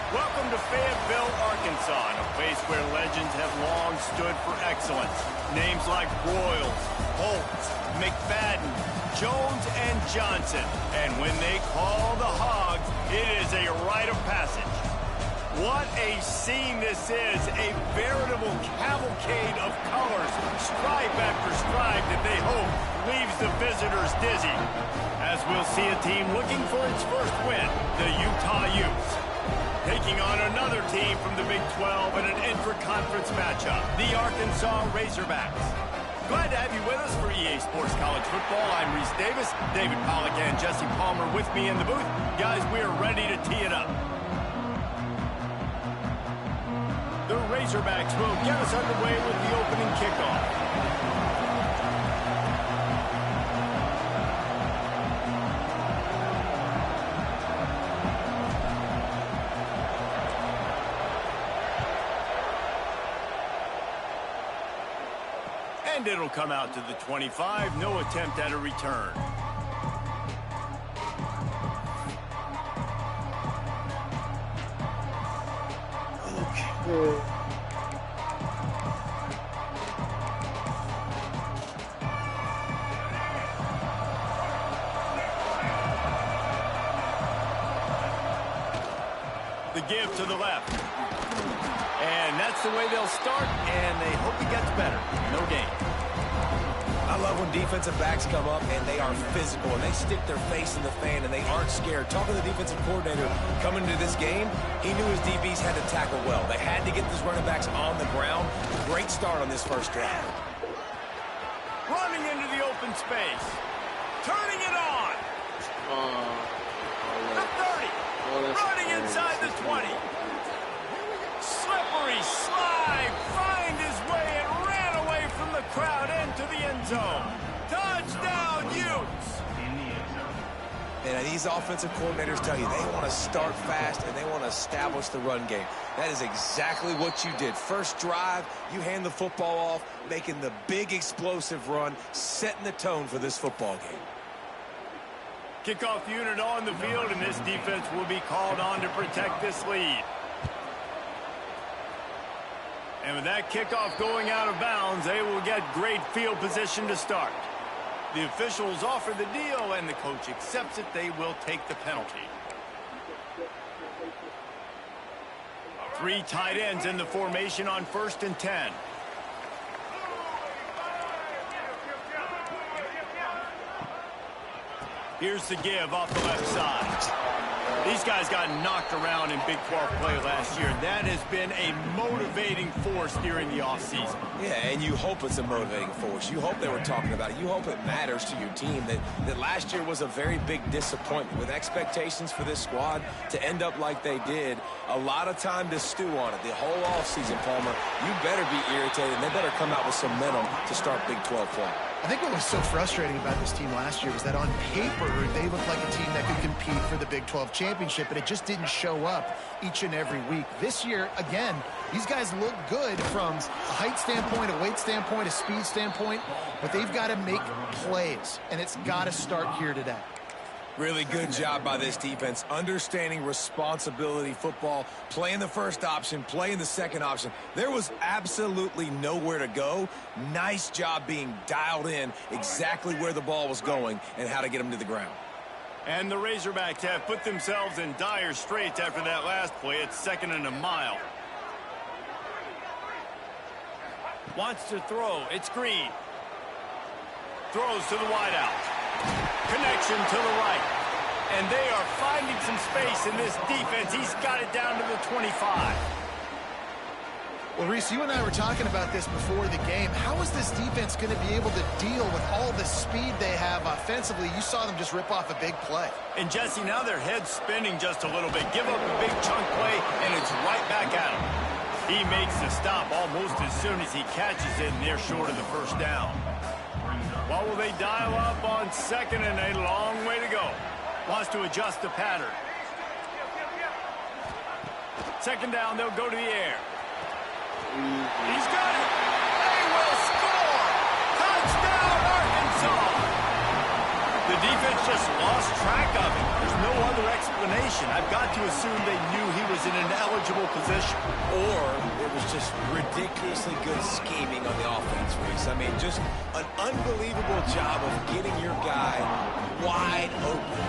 Welcome to Fayetteville, Arkansas, a place where legends have long stood for excellence. Names like Royals, Holtz, McFadden, Jones, and Johnson. And when they call the Hogs, it is a rite of passage. What a scene this is, a veritable cavalcade of colors, stripe after stripe that they hope leaves the visitors dizzy. As we'll see a team looking for its first win, the Utah Utes, taking on another team from the Big 12 in an intra-conference matchup, the Arkansas Razorbacks. Glad to have you with us for EA Sports College Football. I'm Reese Davis, David Pollack and Jesse Palmer with me in the booth. Guys, we are ready to tee it up. The Razorbacks will get us underway with the opening kickoff. And it'll come out to the 25. No attempt at a return. The give to the left. And that's the way they'll start, and they hope he gets better. No gain. I love when defensive backs come up and they are physical and they stick their face in the fan and they aren't scared. Talking to the defensive coordinator coming into this game, he knew his DBs had to tackle well. They had to get these running backs on the ground. Great start on this first drive. Running into the open space. Turning it on. The 30. Running inside the 20. Slippery slide. Find his way and ran away from the crowd into the end zone. Touchdown, Utes. And these offensive coordinators tell you they want to start fast and they want to establish the run game. That is exactly what you did. First drive, you hand the football off, making the big explosive run, setting the tone for this football game. Kickoff unit on the field, and this defense will be called on to protect this lead. And with that kickoff going out of bounds, they will get great field position to start. The officials offer the deal, and the coach accepts it. They will take the penalty. 3 tight ends in the formation on 1st and 10. Here's the give off the left side. These guys got knocked around in Big 12 play last year. That has been a motivating force during the offseason. Yeah, and you hope it's a motivating force. You hope they were talking about it. You hope it matters to your team that last year was a very big disappointment. With expectations for this squad to end up like they did, a lot of time to stew on it. The whole offseason, Palmer, you better be irritated, and they better come out with some momentum to start Big 12 play. I think what was so frustrating about this team last year was that on paper, they looked like a team that could compete for the Big 12 championship, but it just didn't show up each and every week. This year, again, these guys look good from a height standpoint, a weight standpoint, a speed standpoint, but they've got to make plays, and it's got to start here today. Really good job by this defense, understanding responsibility football, playing the first option, playing the second option. There was absolutely nowhere to go. Nice job being dialed in exactly where the ball was going and how to get them to the ground. And the Razorbacks have put themselves in dire straits after that last play. It's 2nd and a mile. Wants to throw. It's Green. Throws to the wideout. Connection to the right. And they are finding some space in this defense. He's got it down to the 25. Well, Reese, you and I were talking about this before the game. How is this defense going to be able to deal with all the speed they have offensively? You saw them just rip off a big play. And, Jesse, now their head's spinning just a little bit. Give up a big chunk play, and it's right back at him. He makes the stop almost as soon as he catches it, and they're short of the first down. What will they dial up on 2nd and a long way to go? Wants to adjust the pattern. 2nd down, they'll go to the air. He's got it. They will score. Touchdown, Arkansas. The defense just lost track of him. There's no other explanation. I've got to assume they knew he was in an eligible position. Or it was just ridiculously good scheming on the offense, Reese. I mean, just an unbelievable job of getting your guy wide open.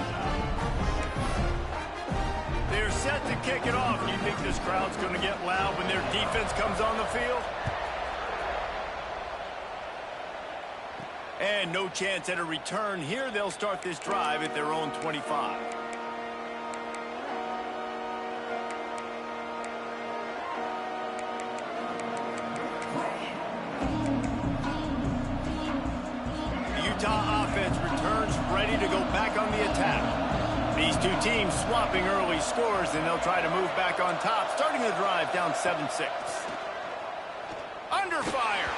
They're set to kick it off. Do you think this crowd's going to get loud when their defense comes on the field? And no chance at a return here. They'll start this drive at their own 25. The Utah offense returns ready to go back on the attack. These two teams swapping early scores, and they'll try to move back on top, starting the drive down 7-6. Under fire.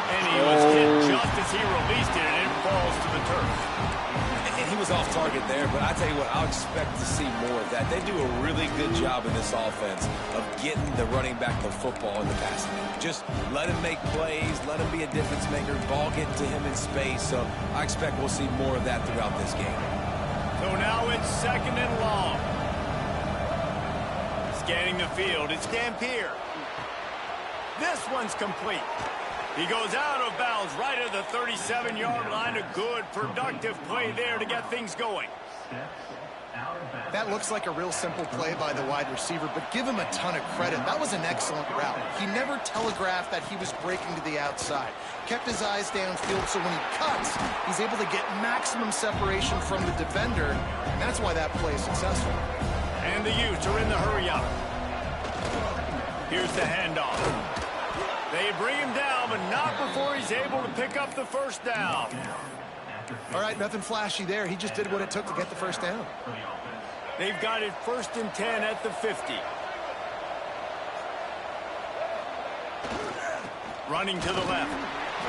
And he was hit just as he released it, and it falls to the turf. And he was off target there, but I tell you what, I'll expect to see more of that. They do a really good job in this offense of getting the running back the football in the passing game. Just let him make plays, let him be a difference maker, ball get to him in space. So I expect we'll see more of that throughout this game. So now it's 2nd and long. Scanning the field, it's Dampier. This one's complete. He goes out of bounds right at the 37-yard line. A good, productive play there to get things going. That looks like a real simple play by the wide receiver, but give him a ton of credit. That was an excellent route. He never telegraphed that he was breaking to the outside. Kept his eyes downfield, so when he cuts, he's able to get maximum separation from the defender. And that's why that play is successful. And the Utes are in the hurry up. Here's the handoff. They bring him down, but not before he's able to pick up the first down. All right, nothing flashy there. He just did what it took to get the first down. They've got it 1st and 10 at the 50. Running to the left.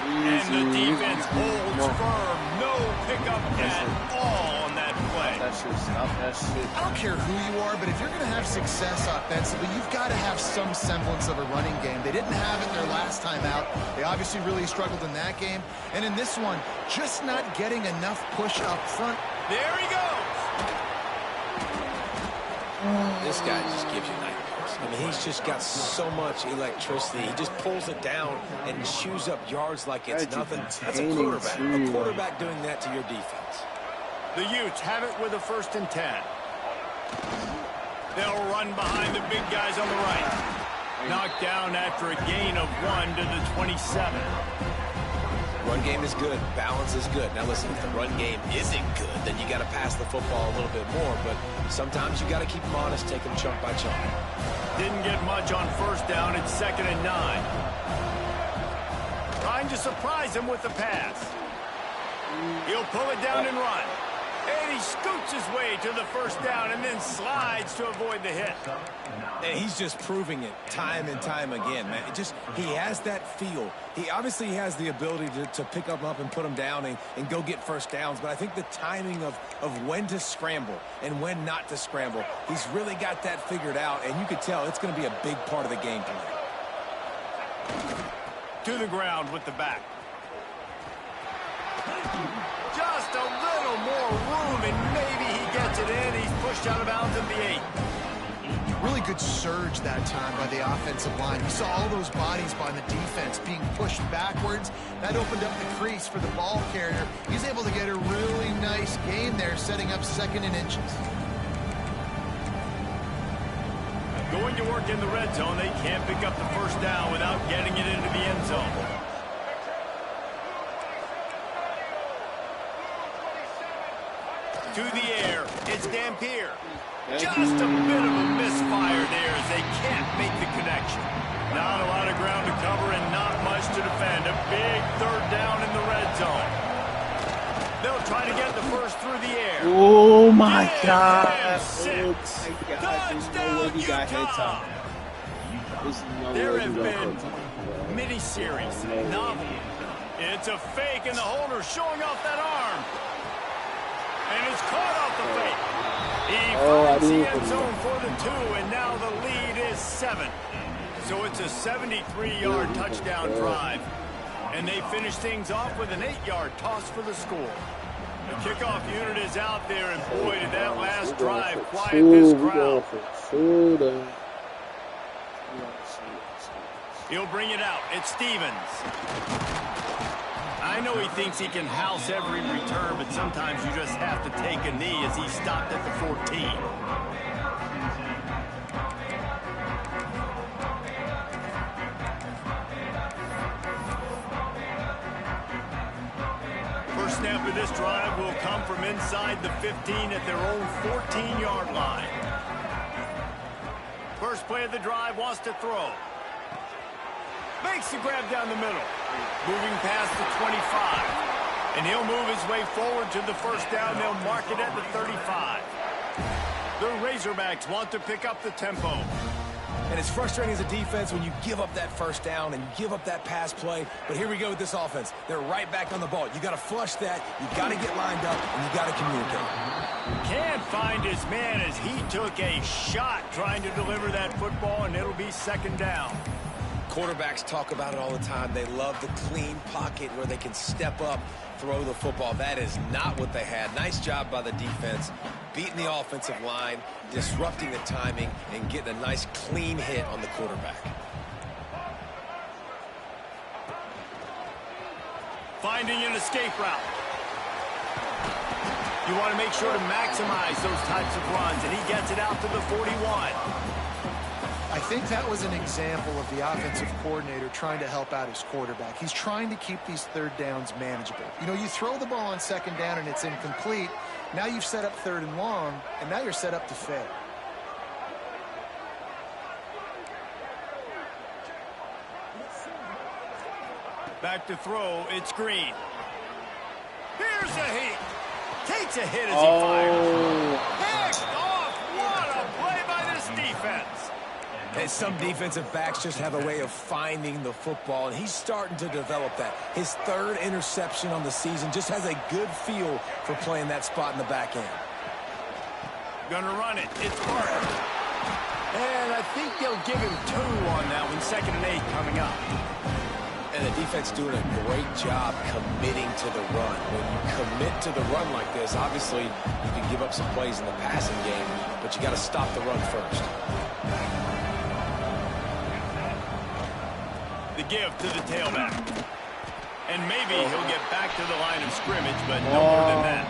And the defense holds firm. No pickup at all on that play. I don't care who you are, but if you're going to have success offensively, you've got to have some semblance of a running game. They didn't have it their last time out. They obviously really struggled in that game. And in this one, just not getting enough push up front. There he goes. This guy just gives you nightmares. I mean, he's just got so much electricity. He just pulls it down and chews up yards like it's nothing. That's a quarterback. A quarterback doing that to your defense. The Utes have it with a 1st and 10. They'll run behind the big guys on the right. Knocked down after a gain of 1 to the 27. Run game is good. Balance is good. Now listen, if the run game isn't good, then you got to pass the football a little bit more. But sometimes you got to keep them honest, take them chunk by chunk. Didn't get much on 1st down. It's 2nd and 9. Trying to surprise him with the pass. He'll pull it down and run. And he scoots his way to the 1st down and then slides to avoid the hit. And he's just proving it time and time again, man. He has that feel. He obviously has the ability to pick them up and put them down and go get 1st downs. But I think the timing of when to scramble and when not to scramble, he's really got that figured out. And you could tell it's going to be a big part of the game tonight. To the ground with the back. Just a little more room, and maybe he gets it in. He's pushed out of bounds at the 8. Really good surge that time by the offensive line. You saw all those bodies by the defense being pushed backwards. That opened up the crease for the ball carrier. He's able to get a really nice gain there, setting up 2nd and inches. Going to work in the red zone. They can't pick up the 1st down without getting it into the end zone. To the air, it's Dampier. Just a bit of a misfire there as they can't make the connection. Not a lot of ground to cover and not much to defend. A big 3rd down in the red zone. They'll try to get the 1st through the air. Oh my God. Touchdown, Utah. There have been mini-series, novel. It's a fake, and the holder showing off that arm. And it's caught off the fake. He finds the end zone for the 2, and now the lead is 7. So it's a 73-yard touchdown drive. And they finish things off with an 8-yard toss for the score. The kickoff unit is out there, and boy, did that last drive quiet this crowd. He'll bring it out. It's Stevens. I know he thinks he can house every return, but sometimes you just have to take a knee as he stopped at the 14. First snap of this drive will come from inside the 15 at their own 14-yard line. First play of the drive, wants to throw. Makes the grab down the middle. Moving past the 25. And he'll move his way forward to the first down. They'll mark it at the 35. The Razorbacks want to pick up the tempo. And it's frustrating as a defense when you give up that first down and you give up that pass play. But here we go with this offense. They're right back on the ball. You got to flush that. You got to get lined up, and you got to communicate. Can't find his man as he took a shot trying to deliver that football, and it'll be second down. Quarterbacks talk about it all the time. They love the clean pocket where they can step up, throw the football. That is not what they had. Nice job by the defense, beating the offensive line, disrupting the timing, and getting a nice clean hit on the quarterback. Finding an escape route. You want to make sure to maximize those types of runs, and he gets it out to the 41. I think that was an example of the offensive coordinator trying to help out his quarterback. He's trying to keep these third downs manageable. You know, you throw the ball on second down and it's incomplete. Now you've set up third and long, and now you're set up to fail. Back to throw, it's Green. Here's a hit. Takes a hit as he fires. Picked off. What a play by this defense. And some defensive backs just have a way of finding the football, and he's starting to develop that. His third interception on the season, just has a good feel for playing that spot in the back end. Gonna run it. It's Parker. And I think they'll give him 2 on that one. 2nd and 8 coming up. And the defense doing a great job committing to the run. When you commit to the run like this, obviously you can give up some plays in the passing game, but you got to stop the run first. The give to the tailback. And maybe he'll get back to the line of scrimmage, but no more than that.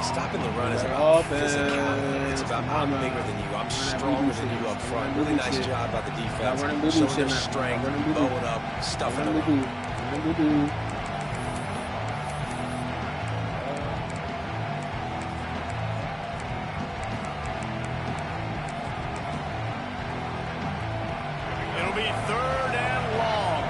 Stopping the run is about physicality. It's about I'm bigger than you. I'm stronger than you up front. Really nice job by the defense. Showing their strength, bowing up, stuffing them up. It'll be 3rd and long.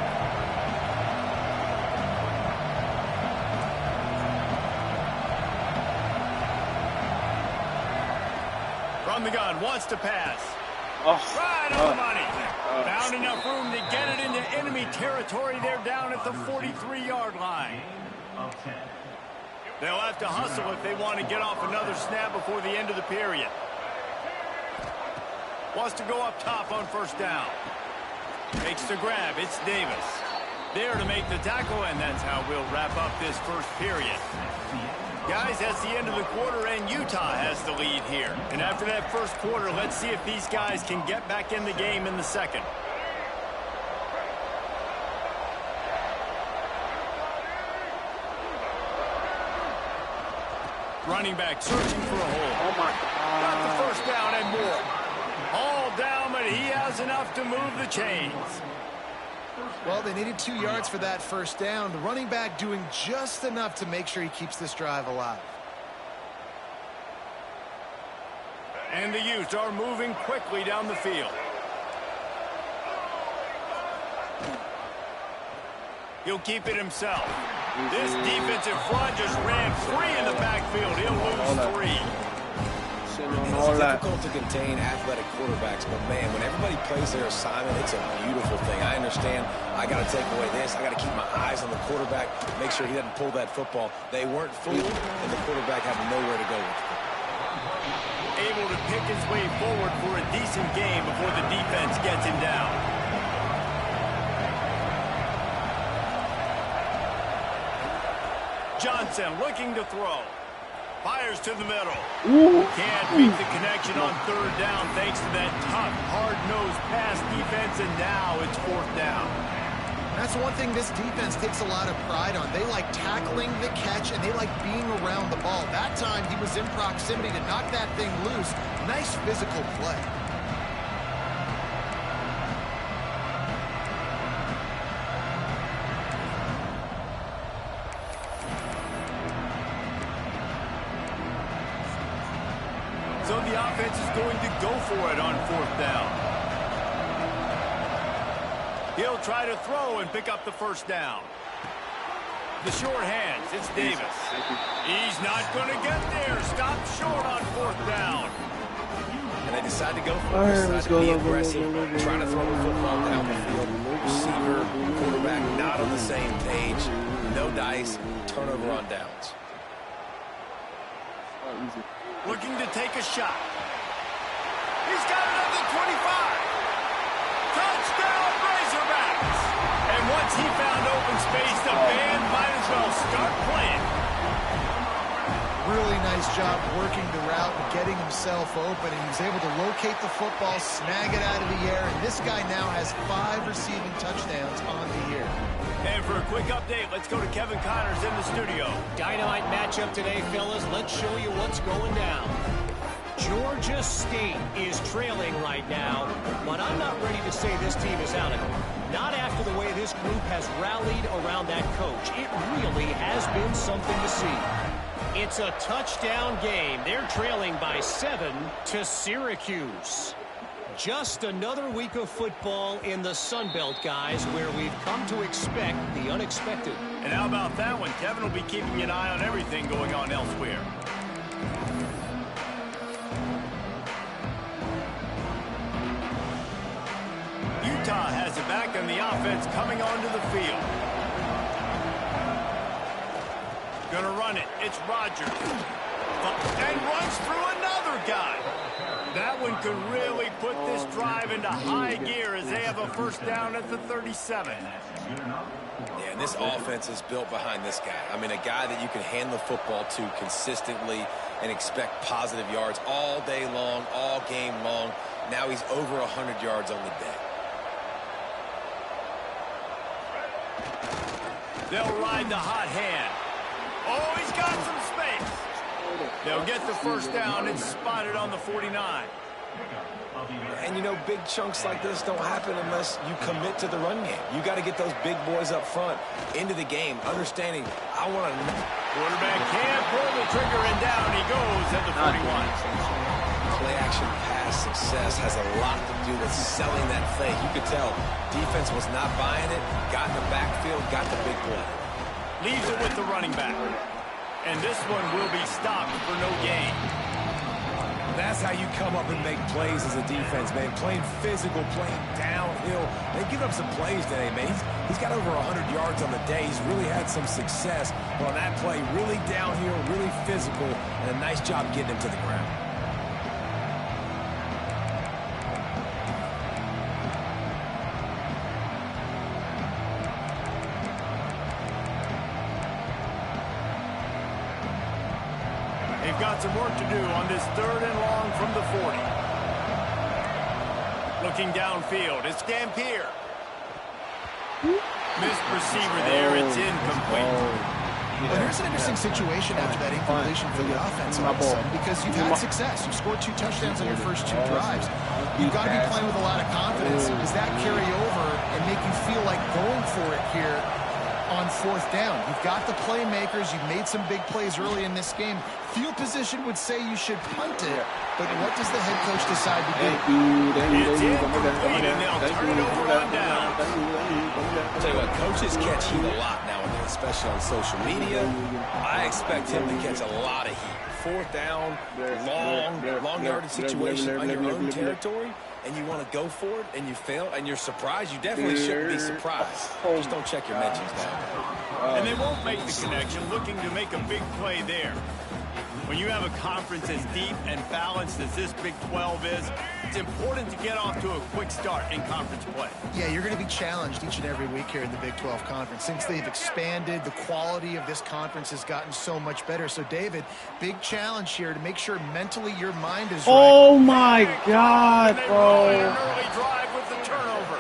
From the gun, wants to pass. Right on the money. Found enough room to get it into enemy territory. They're down at the 43-yard line. They'll have to hustle if they want to get off another snap before the end of the period. Wants to go up top on first down. Makes the grab. It's Davis. There to make the tackle, and that's how we'll wrap up this first period. Guys, that's the end of the quarter, and Utah has the lead here. And after that first quarter, let's see if these guys can get back in the game in the second. Running back searching for a hole. Oh, my God. Got the first down and more. All down, but he has enough to move the chains. Well, they needed 2 yards for that first down. The running back doing just enough to make sure he keeps this drive alive. And the Utes are moving quickly down the field. He'll keep it himself. This defensive front just ran free in the backfield. He'll lose 3. It's difficult to contain athletic quarterbacks, but man, when everybody plays their assignment, it's a beautiful thing. I understand I got to take away this. I got to keep my eyes on the quarterback, make sure he doesn't pull that football. They weren't fooled, and the quarterback had nowhere to go with it. Able to pick his way forward for a decent game before the defense gets him down. Johnson looking to throw. Fires to the middle. Ooh. Can't beat the connection on third down thanks to that tough, hard-nosed pass defense, and now it's fourth down. That's one thing this defense takes a lot of pride on. They like tackling the catch, and they like being around the ball. That time, he was in proximity to knock that thing loose. Nice physical play. So the offense is going to go for it on fourth down. He'll try to throw and pick up the first down. The short hands, it's Davis. He's not going to get there. Stop short on fourth down. And they decide to go for it. Decide to be aggressive, trying to throw the football down the field. Receiver, quarterback not on the same page. No dice, turnover on downs. Looking to take a shot. He's got it at the 25. Touchdown, Razorbacks! And once he found open space, the band might as well start playing. Really nice job working the route and getting himself open. And he was able to locate the football, snag it out of the air, and this guy now has 5 receiving touchdowns on the year. And for a quick update, let's go to Kevin Connors in the studio. Dynamite matchup today, fellas. Let's show you what's going down. Georgia State is trailing right now, but I'm not ready to say this team is out of it. Not after the way this group has rallied around that coach. It really has been something to see. It's a touchdown game. They're trailing by 7 to Syracuse. Just another week of football in the Sun Belt, guys, where we've come to expect the unexpected. And how about that one? Kevin will be keeping an eye on everything going on elsewhere. Utah has it back, and the offense coming onto the field. Gonna run it. It's Rodgers. And runs through another guy. That one could really put this drive into high gear as they have a first down at the 37. Yeah, and this offense is built behind this guy. I mean, a guy that you can hand the football to consistently and expect positive yards all day long, all game long. Now he's over 100 yards on the day. They'll ride the hot hand. Oh, he's got some space. They'll get the first down. It's spotted on the 49. And, you know, big chunks like this don't happen unless you commit to the run game. You got to get those big boys up front into the game, understanding I want to... Quarterback can't pull the trigger, and down he goes at the 41. Play-action pass success has a lot to do with selling that fake. You could tell defense was not buying it, got in the backfield, got the big play. Leaves it with the running back. And this one will be stopped for no gain. That's how you come up and make plays as a defense, man. Playing physical, playing downhill. They give up some plays today, man. He's got over 100 yards on the day. He's really had some success. But on that play, really downhill, really physical, and a nice job getting him to the ground. They've got some work to do on this 3rd and long from the 40. Looking downfield, it's Dampier. Missed receiver there, it's incomplete. Well, here's an interesting situation after that incompletion for the offense all of a sudden, because you've had success. You've scored 2 touchdowns on your first 2 drives. You've got to be playing with a lot of confidence. Does that carry over and make you feel like going for it here on 4th down? You've got the playmakers. You've made some big plays early in this game. Field position would say you should punt it, but what does the head coach decide to do? It's incomplete, and they'll turn it over on down. I'll tell you what, coaches catch heat a lot nowadays, especially on social media. I expect him to catch a lot of heat. 4th down, long yardage situation on your own territory, and you want to go for it, and you fail, and you're surprised. You definitely shouldn't be surprised. Just don't check your mentions down. And they won't make the connection, looking to make a big play there. When you have a conference as deep and balanced as this Big 12 is, it's important to get off to a quick start in conference play. Yeah, you're going to be challenged each and every week here in the Big 12 Conference. Since they've expanded, the quality of this conference has gotten so much better. So, David, big challenge here to make sure mentally your mind is right. Oh, my God, bro. An early drive with the turnover.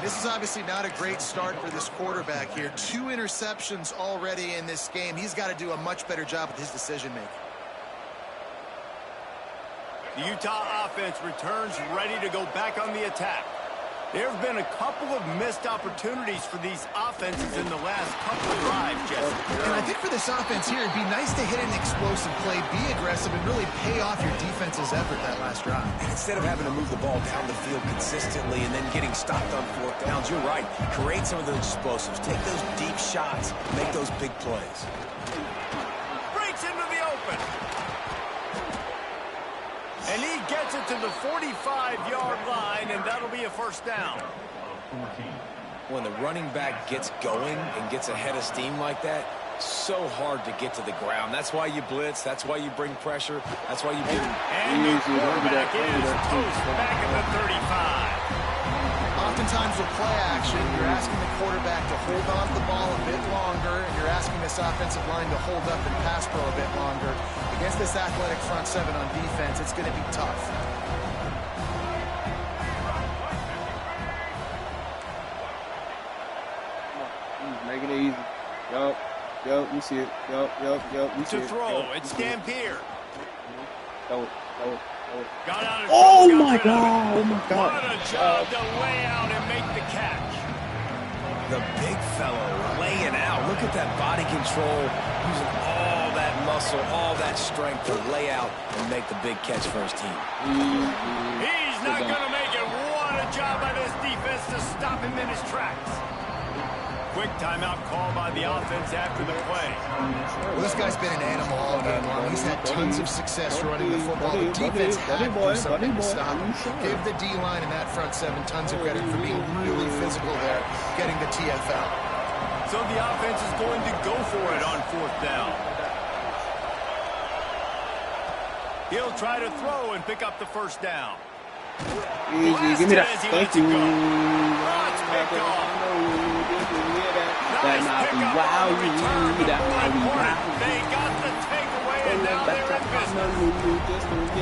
This is obviously not a great start for this quarterback here. 2 interceptions already in this game. He's got to do a much better job with his decision-making. The Utah offense returns ready to go back on the attack. There have been a couple of missed opportunities for these offenses in the last couple of drives, Jesse. And I think for this offense here, it'd be nice to hit an explosive play, be aggressive, and really pay off your defense's effort that last drive. And instead of having to move the ball down the field consistently and then getting stopped on 4th downs, you're right. Create some of those explosives. Take those deep shots. Make those big plays. Breaks into the open. And he gets it to the 45-yard line, and that'll be a first down. When the running back gets going and gets ahead of steam like that, so hard to get to the ground. That's why you blitz. That's why you bring pressure. That's why you do. And the quarterback is toast back at the 35. Oftentimes with play action, you're asking the quarterback to hold on to the ball a bit longer, and you're asking this offensive line to hold up and pass pro a bit longer. Against this athletic front 7 on defense, it's going to be tough. Make it easy. Yup, you see it. Yup, you see it. To throw, it's Dampier. Throw it. Got out of Oh, trouble, my got rid of God. it. Oh, my God. What a job to lay out and make the catch. The big fellow laying out. Look at that body control, using all that muscle, all that strength to lay out and make the big catch for his team. He's not going to make it. What a job by this defense to stop him in his tracks. Quick timeout call by the offense after the play. Well, this guy's been an animal all game long. He's had tons of success running the football. The defense had to do something to stop him. Give the D-line and that front 7 tons of credit for being really physical there, getting the TFL. So the offense is going to go for it on 4th down. He'll try to throw and pick up the first down. Easy, give me that. Thank you. That's picked off. That might be wow, that might be wow. They got the takeaway, and now they're in business.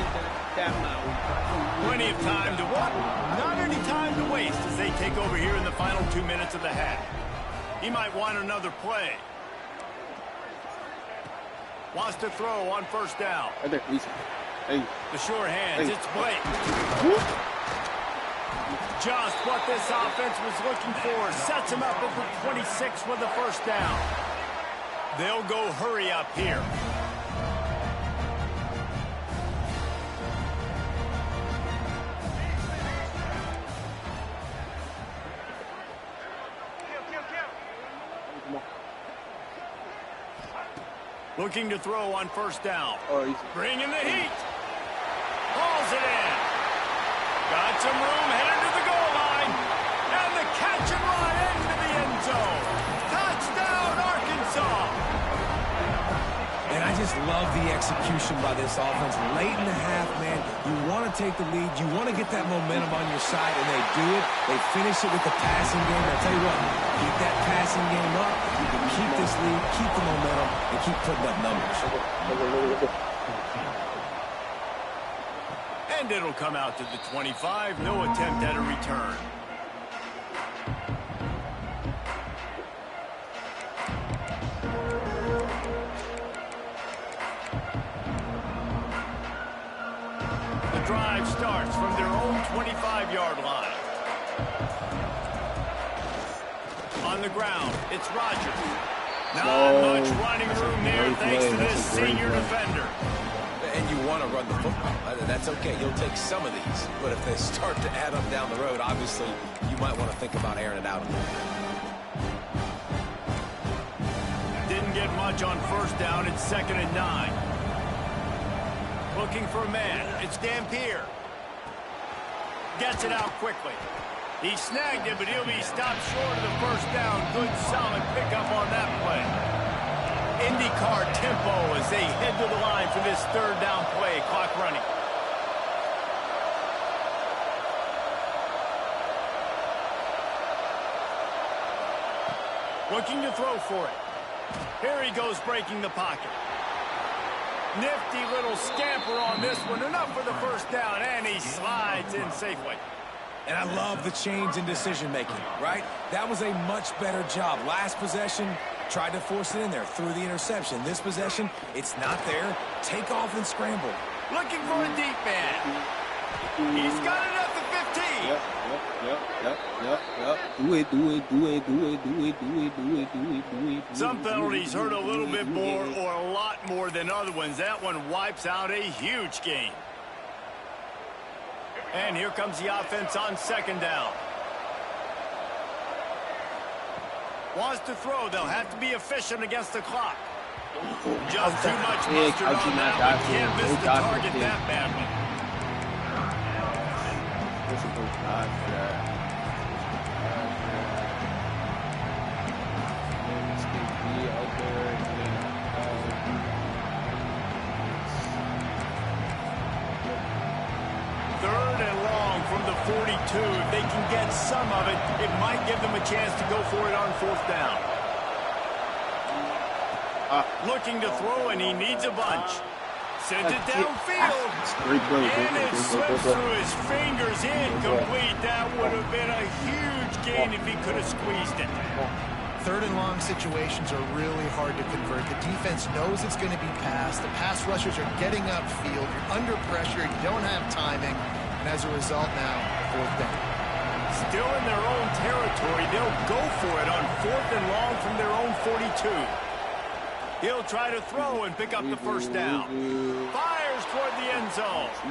Plenty of time to what? Not any time to waste as they take over here in the final 2 minutes of the half. He might want another play. Wants to throw on 1st down. Hey. The sure hands, it's Blake. Just what this offense was looking for. Sets him up over 26 with the 1st down. They'll go hurry up here. Looking to throw on 1st down. Bringing the heat. Hauls it in. Got some room, headed to the goal line. And the catch and run into the end zone. Touchdown, Arkansas. And I just love the execution by this offense. Late in the half, man, you want to take the lead. You want to get that momentum on your side, and they do it. They finish it with the passing game. I'll tell you what, keep that passing game up. You can keep this lead, keep the momentum, and keep putting up numbers. And it'll come out to the 25. No attempt at a return. The drive starts from their own 25-yard line. On the ground, it's Rodgers. Not much running room there thanks to this senior defender. And you want to run the football. That's okay. You'll take some of these. But if they start to add up down the road, obviously, you might want to think about airing it out a little. Didn't get much on 1st down. It's 2nd and 9. Looking for a man. It's Dampier. Gets it out quickly. He snagged it, but he'll be stopped short of the 1st down. Good, solid pickup on that play. IndyCar tempo as they head to the line for this third down play. Clock running. Looking to throw for it. Here he goes, breaking the pocket. Nifty little scamper on this one. Enough for the first down, and he slides in safely. And I love the change in decision-making, right? That was a much better job. Last possession, tried to force it in there through the interception. This possession, it's not there. Take off and scramble. Looking for a deep man. He's got it at the 15. Yep. Do it. Some penalties hurt a little bit more or a lot more than other ones. That one wipes out a huge gain. And here comes the offense on second down. Wants to throw. They'll have to be efficient against the clock. Just too much mustard on that one. Can't miss the target that badly. Third and long from the 42. If they can get some of it, it might give them a chance to go for it on fourth down. Looking to throw, and he needs a bunch. Sends it downfield. And it slips through his fingers. Incomplete. That would have been a huge gain if he could have squeezed it. Third and long situations are really hard to convert. The defense knows it's going to be passed. The pass rushers are getting upfield. You're under pressure. You don't have timing. And as a result now, fourth down. Still in their own territory. They'll go for it on fourth and long from their own 42. He'll try to throw and pick up the first down. Fires toward the end zone. Are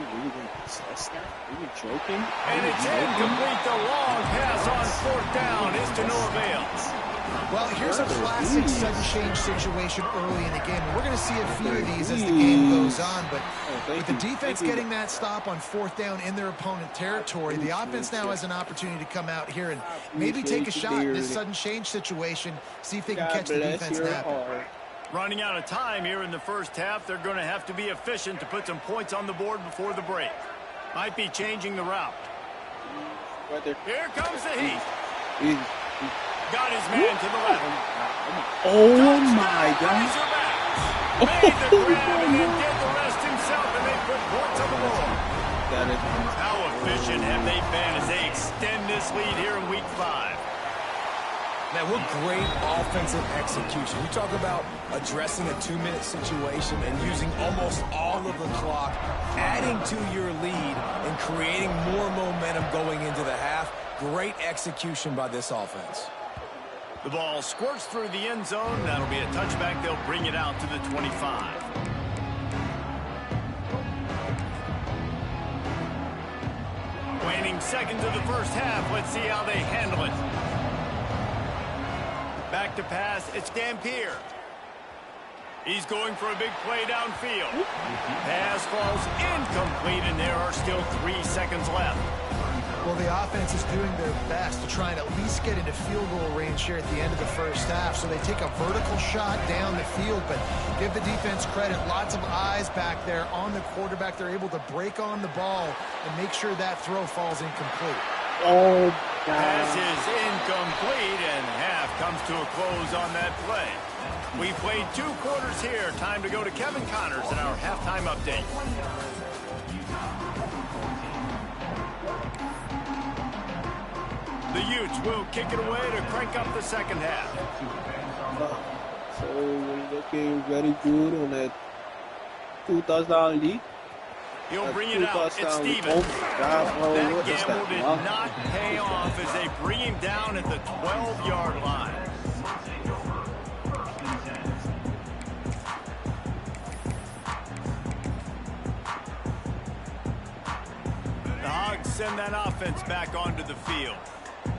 you joking? And it's incomplete. The long pass on fourth down is to no avail. Well, here's a classic sudden change situation early in the game. We're going to see a few of these as the game goes on, but with the defense getting that stop on fourth down in their opponent territory, the offense now has an opportunity to come out here and maybe take a shot in this sudden change situation, see if they can catch the defense napping. Running out of time here in the first half, they're going to have to be efficient to put some points on the board before the break. Might be changing the route. Here comes the heat. Got his man to the left. Oh my God. Made the grab and then did the rest himself, and they put points on the board. How efficient have they been as they extend this lead here in week 5? Man, what great offensive execution. You talk about addressing a 2-minute situation and using almost all of the clock, adding to your lead and creating more momentum going into the half. Great execution by this offense. The ball squirts through the end zone. That'll be a touchback. They'll bring it out to the 25. Waning seconds of the first half. Let's see how they handle it. Back to pass. It's Dampier. He's going for a big play downfield. Pass falls incomplete, and there are still 3 seconds left. Well, the offense is doing their best to try and at least get into field goal range here at the end of the first half. So they take a vertical shot down the field, but give the defense credit. Lots of eyes back there on the quarterback. They're able to break on the ball and make sure that throw falls incomplete. Oh, Pass is incomplete, and half comes to a close on that play. We played 2 quarters here. Time to go to Kevin Connors in our halftime update. The Utes will kick it away to crank up the second half. So we're looking very good on that 2-touchdown lead. He'll bring it out. It's Stevens. That gamble did not pay off as they bring him down at the 12-yard line. The Hogs send that offense back onto the field.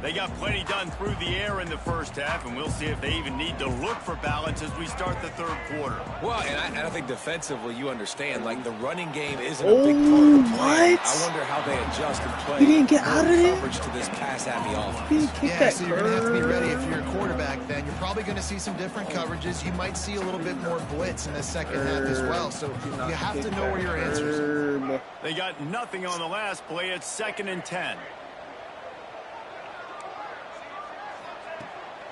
They got plenty done through the air in the first half, and we'll see if they even need to look for balance as we start the third quarter. Well, and I think defensively, you understand, like the running game isn't a big part of the play. What? I wonder how they adjust and play. He didn't get out of it? Coverage to this pass-happy offense. He didn't kick Yeah, that so you're going to have to be ready if you're a quarterback then. You're probably going to see some different coverages. You might see a little bit more blitz in the second half as well. So you have to know where your answers are. They got nothing on the last play. It's 2nd and 10.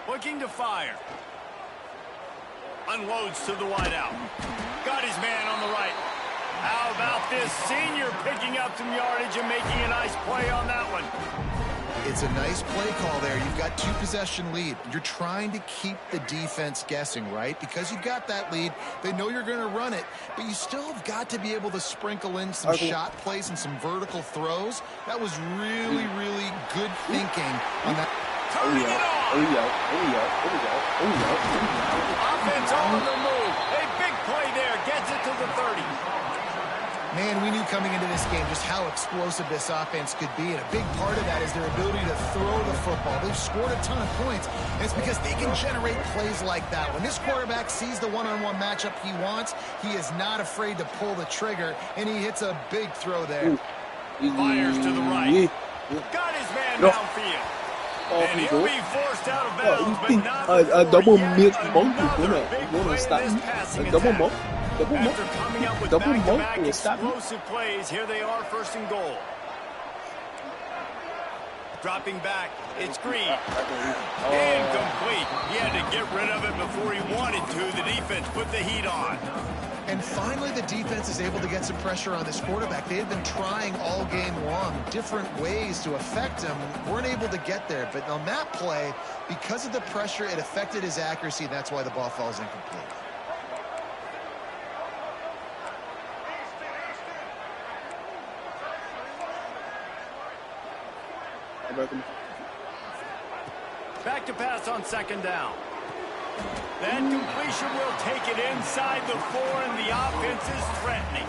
Looking to fire. Unloads to the wideout. Got his man on the right. How about this senior picking up some yardage and making a nice play on that one? It's a nice play call there. You've got 2-possession lead. You're trying to keep the defense guessing, right? Because you've got that lead, they know you're going to run it, but you still have got to be able to sprinkle in some shot plays and some vertical throws. That was really, really good thinking on that. Offense on the move. A big play there. Gets it to the 30. Man, we knew coming into this game just how explosive this offense could be, and a big part of that is their ability to throw the football. They've scored a ton of points, and it's because they can generate plays like that. When this quarterback sees the one-on-one matchup he wants, he is not afraid to pull the trigger, and he hits a big throw there. Fires to the right. Got his man downfield. And he'll be forced out of bounds, but not double yet. mix Another big play stop in this passing double attack. monk. After coming up with Double back-to-back monk will stop me. explosive plays, here they are, 1st and goal. Dropping back, it's Green. Incomplete. He had to get rid of it before he wanted to. The defense put the heat on. And finally, the defense is able to get some pressure on this quarterback. They had been trying all game long different ways to affect him. Weren't able to get there. But on that play, because of the pressure, it affected his accuracy. That's why the ball falls incomplete. Back to pass on 2nd down. That completion will take it inside the 4, and the offense is threatening.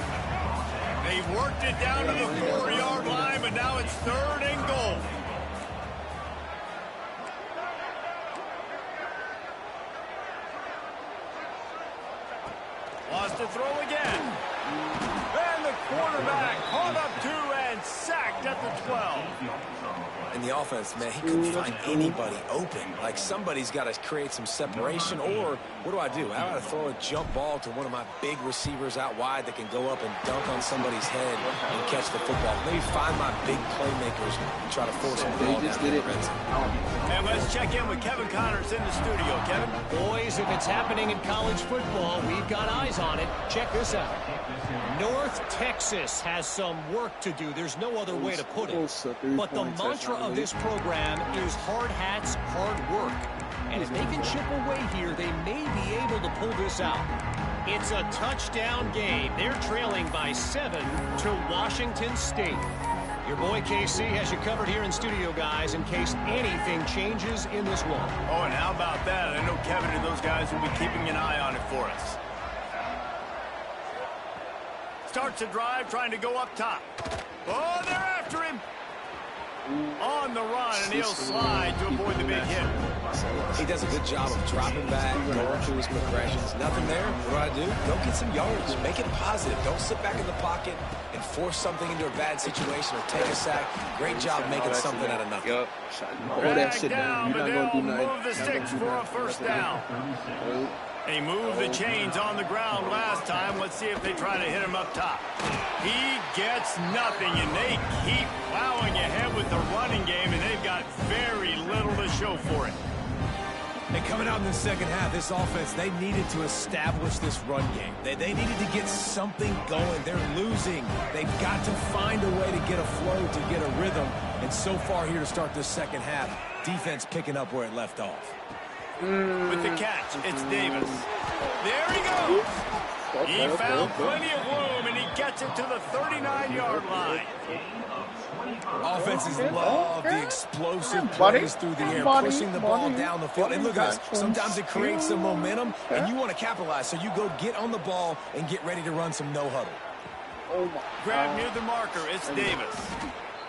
They've worked it down to the 4-yard line, but now it's 3rd and goal. Lost to throw again. And the quarterback caught up 2 and sacked at the 12. And the offense, man, he couldn't find anybody open. Like, somebody's got to create some separation, or what do I do? How do I throw a jump ball to one of my big receivers out wide that can go up and dunk on somebody's head and catch the football? Maybe find my big playmakers and try to force them the ball down the red zone. And let's check in with Kevin Connors in the studio. Kevin? Boys, if it's happening in college football, we've got eyes on it. Check this out. North Texas has some work to do. There's no other way to put it. But the mantra of this program is hard hats, hard work. And if they can chip away here, they may be able to pull this out. It's a touchdown game. They're trailing by 7 to Washington State. Your boy KC has you covered here in studio, guys, in case anything changes in this one. Oh, and how about that? I know Kevin and those guys will be keeping an eye on it for us. Starts a drive, trying to go up top. Oh, they're after him. On the run, and he'll slide to avoid the big hit. He does a good job of dropping back, going through his progressions. Nothing there. What do? Go get some yards. Make it positive. Don't sit back in the pocket and force something into a bad situation or take a sack. Great job making something out of nothing. Yup. All that shit down. You're not going to do nothing. Move the sticks for a 1st down. They moved the chains on the ground last time. Let's see if they try to hit him up top. He gets nothing, and they keep plowing ahead with the running game, and they've got very little to show for it. And coming out in the second half, this offense, they needed to establish this run game. They needed to get something going. They're losing. They've got to find a way to get a flow, to get a rhythm. And so far here to start this second half, defense picking up where it left off. With the catch, it's Davis. There he goes. He found plenty of room, and he gets it to the 39-yard line. Offenses love the explosive plays through the air, pushing the ball down the field. And look at this. Sometimes it creates some momentum, and you want to capitalize. So you go get on the ball and get ready to run some no-huddle. Grab near the marker. It's Davis.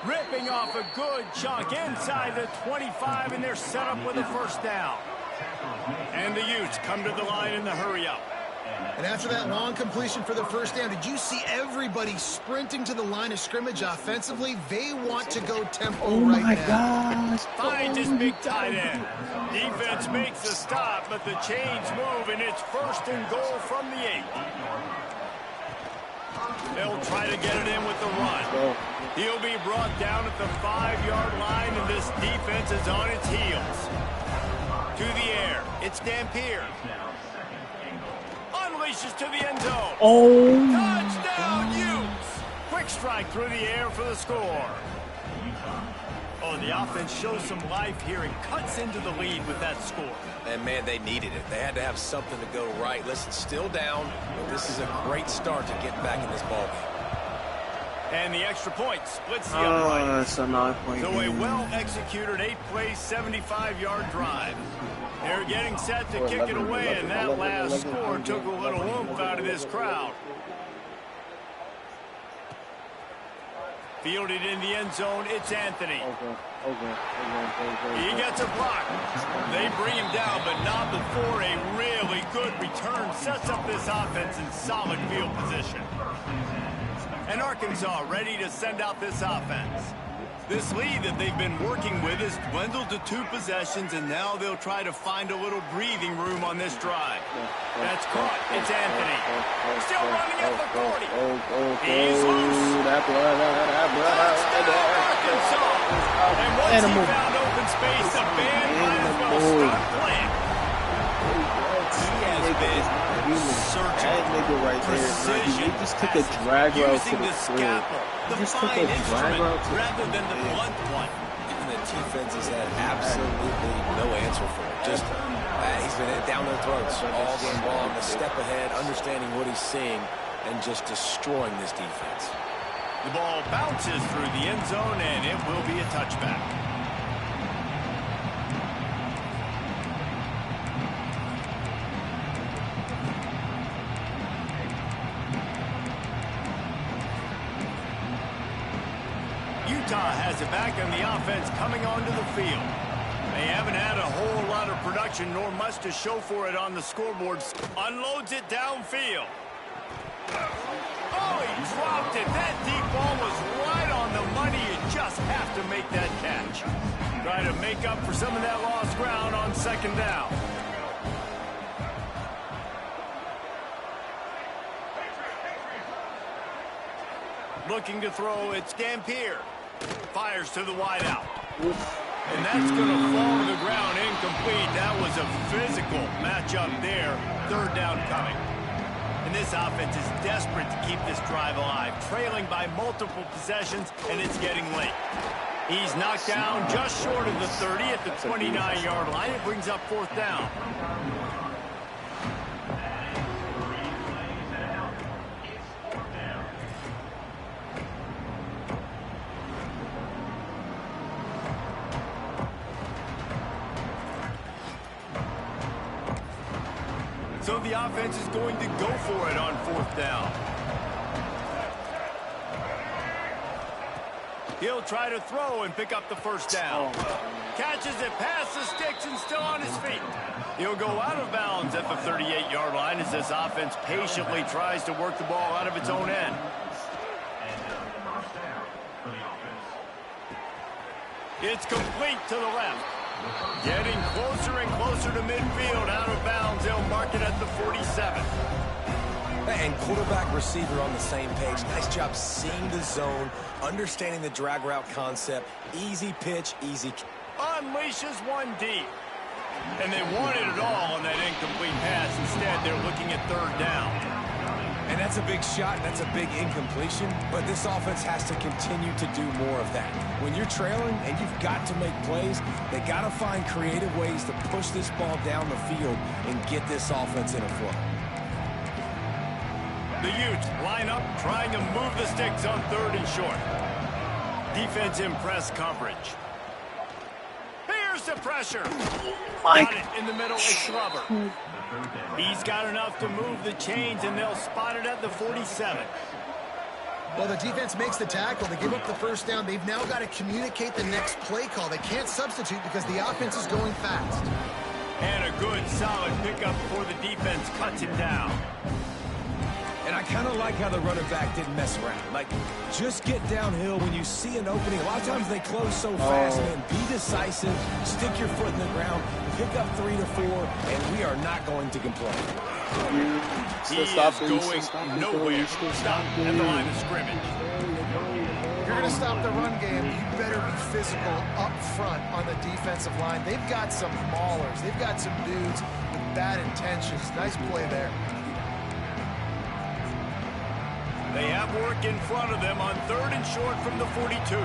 Ripping off a good chunk inside the 25, and they're set up with a first down. And the Utes come to the line in the hurry-up. And after that long completion for the first down, did you see everybody sprinting to the line of scrimmage offensively? They want to go tempo right now. Oh, my gosh. Finds his big tight end. Defense makes a stop, but the chains move, and it's 1st and goal from the 8. They'll try to get it in with the run. He'll be brought down at the 5-yard line, and this defense is on its heels. To the air. It's Dampier. Unleashes to the end zone. Oh, Touchdown, Utes! Quick strike through the air for the score. Oh, the offense shows some life here and cuts into the lead with that score. And, man, they needed it. They had to have something to go right. Listen, still down, but this is a great start to getting back in this ballgame. And the extra point splits the other line. That's another point. So a well-executed 8-play, 75-yard drive. They're getting set to kick it away, and that last score took a little oomph out of this crowd. Fielded in the end zone, it's Anthony. He gets a block. They bring him down, but not before a really good return sets up this offense in solid field position. And Arkansas ready to send out this offense. This lead that they've been working with has dwindled to 2 possessions, and now they'll try to find a little breathing room on this drive. That's caught. It's Anthony. Still running at the 40. He's loose. Touchdown, Arkansas. And once he found open space, the band might as well start playing. He has been surgical, precision, he just took a drag route to the scalpel, the fine instrument rather than the blunt one. And the defense has had absolutely no answer for it. Just he's been down their throats all game long, a step ahead, understanding what he's seeing, and just destroying this defense. The ball bounces through the end zone, and it will be a touchback. Utah has it back, and the offense coming onto the field. They haven't had a whole lot of production, nor much to show for it on the scoreboards. Unloads it downfield. Oh, he dropped it. That deep ball was right on the money. You just have to make that catch. Try to make up for some of that lost ground on 2nd down. Looking to throw, it's Dampier. Fires to the wideout. And that's going to fall to the ground incomplete. That was a physical matchup there. 3rd down coming. And this offense is desperate to keep this drive alive, trailing by multiple possessions, and it's getting late. He's knocked down just short of the 30 at the 29-yard line. It brings up 4th down. So the offense is going to go for it on 4th down. He'll try to throw and pick up the first down. Catches it past the sticks and still on his feet. He'll go out of bounds at the 38-yard line as this offense patiently tries to work the ball out of its own end. It's complete to the left. Getting closer and closer to midfield, out of bounds. They'll mark it at the 47. And quarterback receiver on the same page. Nice job seeing the zone, understanding the drag route concept. Easy pitch, easy. Unleashes one deep. And they wanted it all on that incomplete pass. Instead, they're looking at 3rd down. And that's a big shot, that's a big incompletion, but this offense has to continue to do more of that. When you're trailing and you've got to make plays, they got to find creative ways to push this ball down the field and get this offense in a flow. The Utes line up, trying to move the sticks on 3rd and short. Defense in press coverage. Here's the pressure. Got it in the middle, it's Glover. He's got enough to move the chains, and they'll spot it at the 47. Well, the defense makes the tackle. They give up the first down. They've now got to communicate the next play call. They can't substitute because the offense is going fast. And a good, solid pickup before the defense cuts him down. And I kind of like how the running back didn't mess around. Like, just get downhill when you see an opening. A lot of times they close so fast, man. Be decisive, stick your foot in the ground, pick up 3 to 4, and we are not going to complain. He is going nowhere. Stop at the line of scrimmage. If you're going to stop the run game, you better be physical up front on the defensive line. They've got some maulers. They've got some dudes with bad intentions. Nice play there. They have work in front of them on 3rd and short from the 42.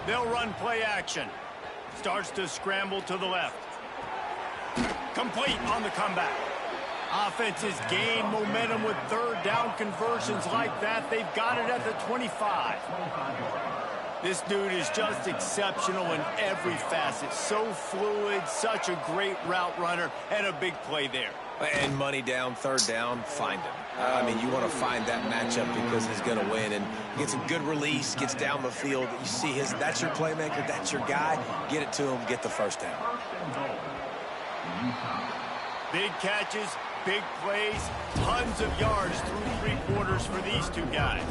They'll run play action. Starts to scramble to the left. Complete on the comeback. Offenses gain momentum with 3rd down conversions like that. They've got it at the 25. This dude is just exceptional in every facet. So fluid, such a great route runner, and a big play there. And money down, 3rd down, find him. I mean, you want to find that matchup because he's going to win and gets a good release, gets down the field. You see that's your playmaker, that's your guy. Get it to him, get the first down. Big catches, big plays, tons of yards through 3 quarters for these two guys.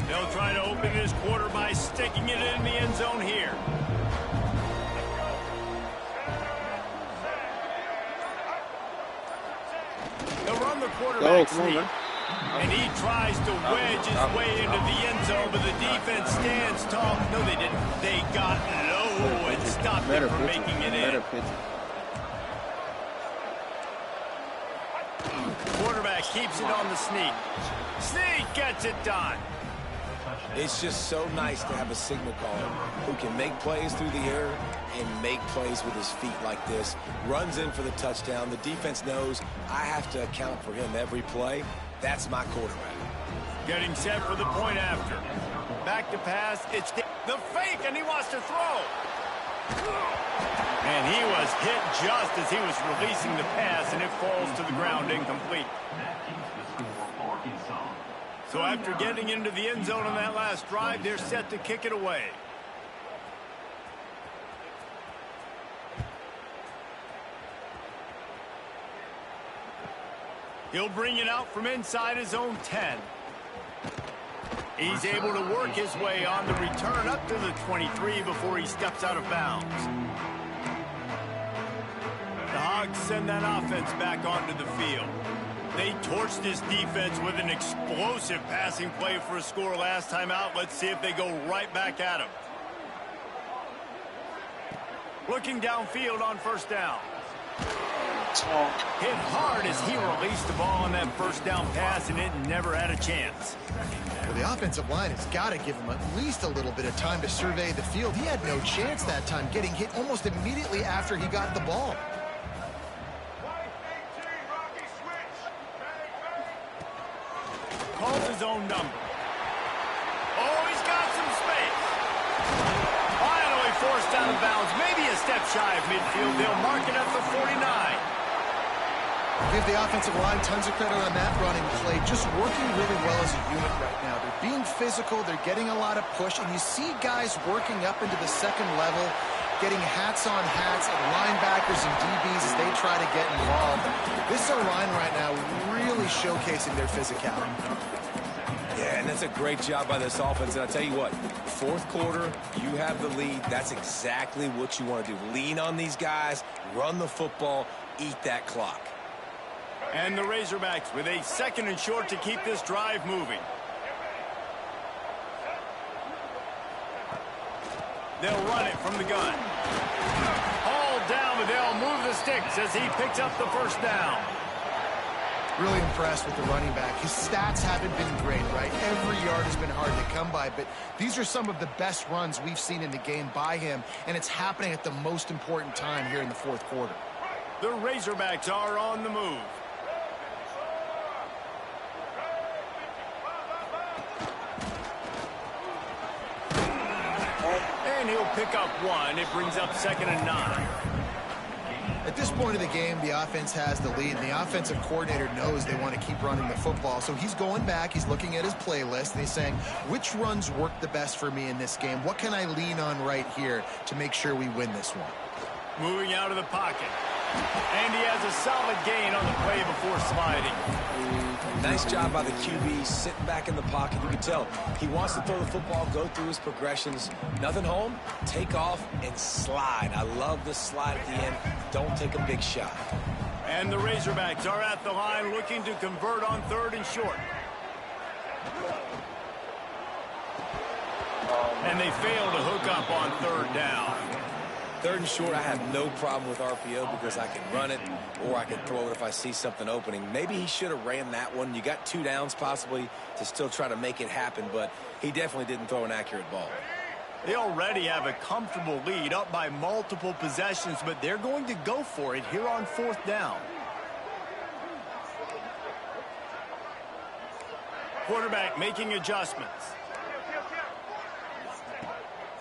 They'll try to open this quarter by sticking it in the end zone here. They'll run the quarterback sneak. And he tries to wedge his way into the end zone, but the defense stands tall. No, they didn't. They got low and stopped him from making it in. Quarterback keeps it on the sneak. Sneak gets it done. It's just so nice to have a signal caller who can make plays through the air and make plays with his feet like this. Runs in for the touchdown. The defense knows I have to account for him every play. That's my quarterback. Getting set for the point after. Back to pass. It's the fake, and he wants to throw. And he was hit just as he was releasing the pass, and it falls to the ground incomplete. So after getting into the end zone on that last drive, they're set to kick it away. He'll bring it out from inside his own 10. He's able to work his way on the return up to the 23 before he steps out of bounds. The Hogs send that offense back onto the field. They torched this defense with an explosive passing play for a score last time out. Let's see if they go right back at him. Looking downfield on first down. Hit hard as he released the ball on that first down pass, and it never had a chance. Well, the offensive line has got to give him at least a little bit of time to survey the field. He had no chance that time, getting hit almost immediately after he got the ball. Calls his own number. Oh, he's got some space. Finally forced out of bounds. Maybe a step shy of midfield. They'll mark it at the 49. Give the offensive line tons of credit on that running play. Just working really well as a unit right now. They're being physical. They're getting a lot of push. And you see guys working up into the second level, getting hats on hats at linebackers and DBs as they try to get involved. This line right now really showcasing their physicality. Yeah, and that's a great job by this offense. And I'll tell you what, 4th quarter, you have the lead. That's exactly what you want to do. Lean on these guys, run the football, eat that clock. And the Razorbacks with a 2nd and short to keep this drive moving. They'll run it from the gun. Hauled down, but they'll move the sticks as he picks up the first down. Really impressed with the running back. His stats haven't been great, right? Every yard has been hard to come by, but these are some of the best runs we've seen in the game by him, and it's happening at the most important time here in the 4th quarter. The Razorbacks are on the move. And he'll pick up one. It brings up 2nd and 9. At this point of the game, the offense has the lead, and the offensive coordinator knows they want to keep running the football. So he's going back, he's looking at his playlist, and he's saying, which runs work the best for me in this game? What can I lean on right here to make sure we win this one? Moving out of the pocket. And he has a solid gain on the play before sliding. Nice job by the QB, sitting back in the pocket. You can tell he wants to throw the football, go through his progressions. Nothing home, take off, and slide. I love the slide at the end. Don't take a big shot. And the Razorbacks are at the line looking to convert on 3rd and short. And they fail to hook up on 3rd down. 3rd and short, I have no problem with RPO because I can run it or I can throw it if I see something opening. Maybe he should have ran that one. You got 2 downs possibly to still try to make it happen, but he definitely didn't throw an accurate ball. They already have a comfortable lead up by multiple possessions, but they're going to go for it here on 4th down. Quarterback making adjustments.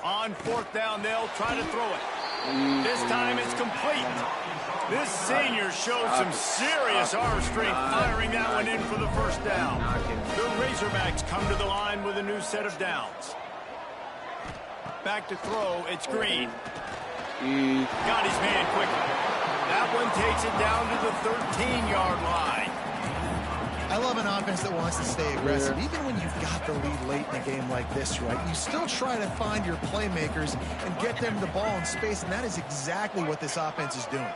On 4th down, they'll try to throw it. This time it's complete. This senior showed some serious arm strength firing that one in for the 1st down. The Razorbacks come to the line with a new set of downs. Back to throw, it's Green. Got his man quickly. That one takes it down to the 13-yard line. I love an offense that wants to stay aggressive. Even when you've got the lead late in a game like this, right, you still try to find your playmakers and get them the ball in space, and that is exactly what this offense is doing.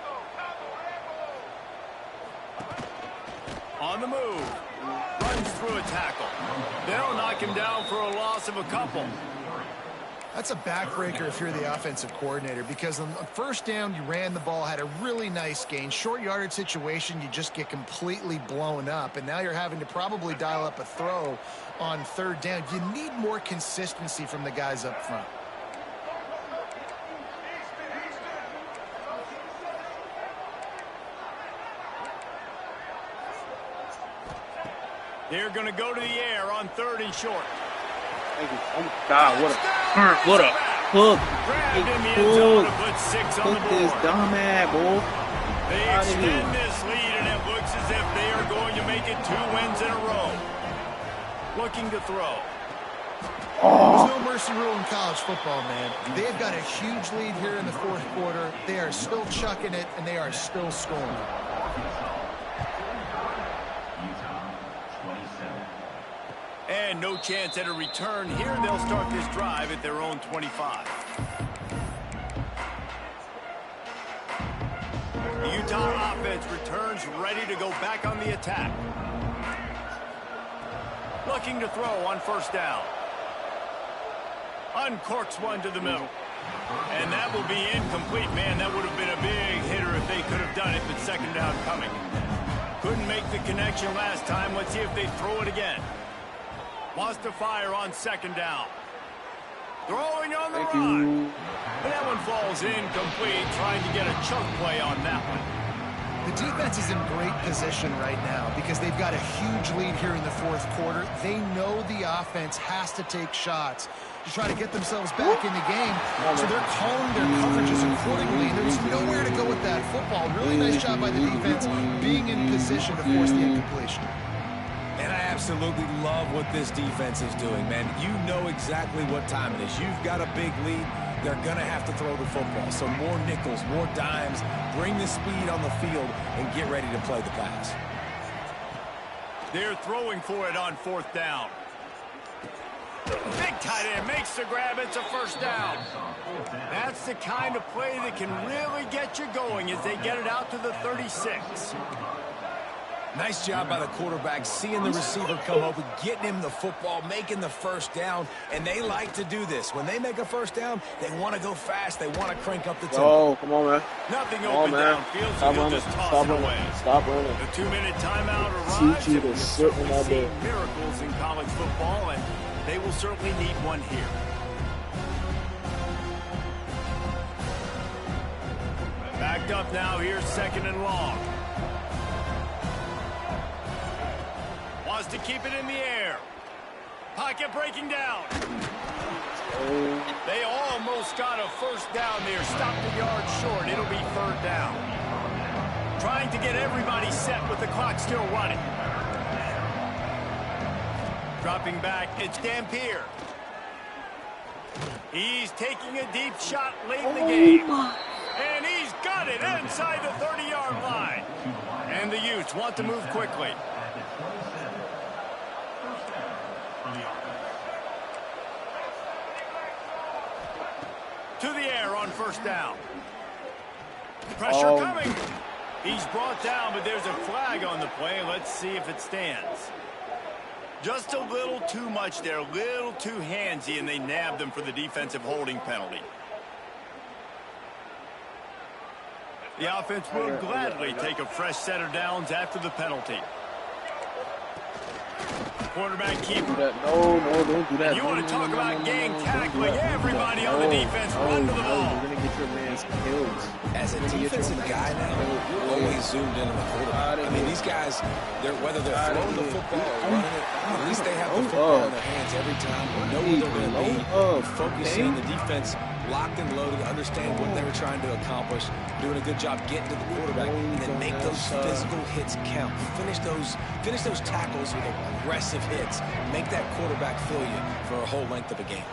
On the move. Runs through a tackle. They'll knock him down for a loss of a couple. That's a backbreaker if you're the offensive coordinator, because on 1st down, you ran the ball, had a really nice gain. Short yardage situation, you just get completely blown up, and now you're having to probably dial up a throw on 3rd down. You need more consistency from the guys up front. They're going to go to the air on 3rd and short. Thank you. Oh my God, what a hook. Grabbed in the end zone to put 6 on the board. This dumb ass, boy. They extend this lead, and it looks as if they are going to make it 2 wins in a row. Looking to throw. There's no mercy rule in college football, man. They've got a huge lead here in the 4th quarter. They are still chucking it, and they are still scoring. And no chance at a return here. They'll start this drive at their own 25. The Utah offense returns ready to go back on the attack. Looking to throw on 1st down. Uncorks one to the middle. And that will be incomplete. Man, that would have been a big hitter if they could have done it, but 2nd down coming. Couldn't make the connection last time. Let's see if they throw it again. Wants to fire on 2nd down. Throwing on the run. And that one falls incomplete, trying to get a chunk play on that one. The defense is in great position right now because they've got a huge lead here in the 4th quarter. They know the offense has to take shots to try to get themselves back in the game. So they're calling their coverages accordingly. There's nowhere to go with that football. Really nice job by the defense being in position to force the incompletion. And I absolutely love what this defense is doing, man. You know exactly what time it is. You've got a big lead. They're going to have to throw the football. So more nickels, more dimes, bring the speed on the field, and get ready to play the pass. They're throwing for it on 4th down. Big tight end makes the grab. It's a 1st down. That's the kind of play that can really get you going as they get it out to the 36. Nice job by the quarterback, seeing the receiver come open, getting him the football, making the 1st down, and they like to do this. When they make a 1st down, they want to go fast. They want to crank up the tempo. Oh, come on, man. Nothing open downfield, so he'll just toss it away. Stop running. The 2-minute timeout arrives. Teach you to sit in that bed. Miracles in college football, and they will certainly need one here. Back back up now. Here's 2nd and long. Wants to keep it in the air. Pocket breaking down. They almost got a first down there. Stopped a yard short. It'll be 3rd down. Trying to get everybody set with the clock still running. Dropping back, it's Dampier. He's taking a deep shot late in the game. And he's got it inside the 30-yard line. And the Utes want to move quickly. To the air on 1st down. Pressure coming. He's brought down, but there's a flag on the play. Let's see if it stands. Just a little too much there, a little too handsy, and they nabbed him for the defensive holding penalty. The offense will gladly take a fresh set of downs after the penalty. Quarterback keeper. No, don't do that. You want to talk about gang tackling? Everybody on the defense run to the ball. You're going to get your man's kills. As a defensive guy now, you're always zoomed in on the quarterback. I mean, these guys, whether they're throwing the football or running it, at least they have the football in their hands every time. They know where they're going to be. They're focusing on the defense, locked and loaded, understand what they were trying to accomplish, doing a good job getting to the quarterback, and then make those physical hits count. Finish those tackles with aggressive hits. Make that quarterback feel you for a whole length of a game.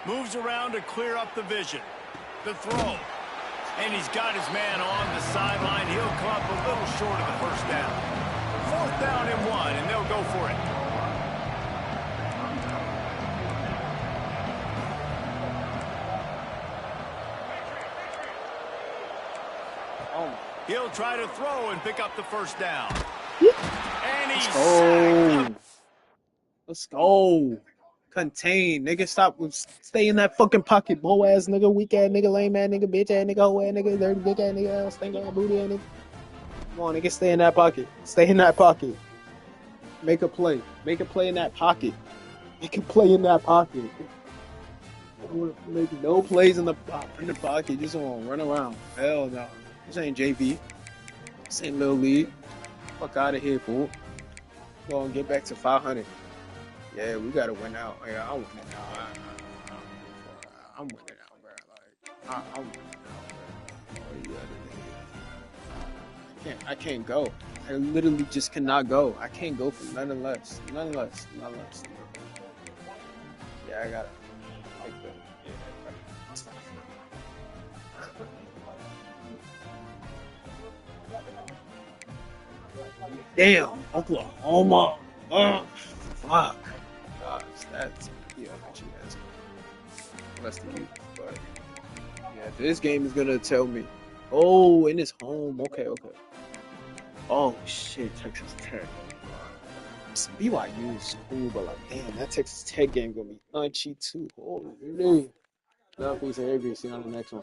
Moves around to clear up the vision. The throw. And he's got his man on the sideline. He'll come up a little short of the 1st down. 4th down and 1, and they'll go for it. He'll try to throw and pick up the 1st down. And he's sacked. Let's go. Contain, nigga. Stop. Stay in that fucking pocket, bow ass nigga, weak ass nigga, lame ass nigga, bitch ass nigga, hoe ass nigga, dirty bitch ass nigga, stink ass booty ass nigga. Come on, nigga. Stay in that pocket. Stay in that pocket. Make a play. Make a play in that pocket. Make a play in that pocket. Make no plays in the pocket. Just want to run around. Hell no. This ain't JV. This ain't Little League. Fuck out of here, fool. Go and get back to 500. Yeah, we gotta win out. Yeah, I'm winning out. I'm winning out, bro. Like, I'm winning out, bro. Oh, yeah, I can't go. I literally just cannot go. I can't go for none less. None less. Yeah, I got it. Damn, Oklahoma. Fuck. Gosh, that's actually that's less than you. But yeah, this game is gonna tell me. Oh, and it's home. Okay. Oh shit, Texas Tech. BYU is cool, but like, damn, that Texas Tech game gonna be unchy too. Holy. Now, please, see you on the next one.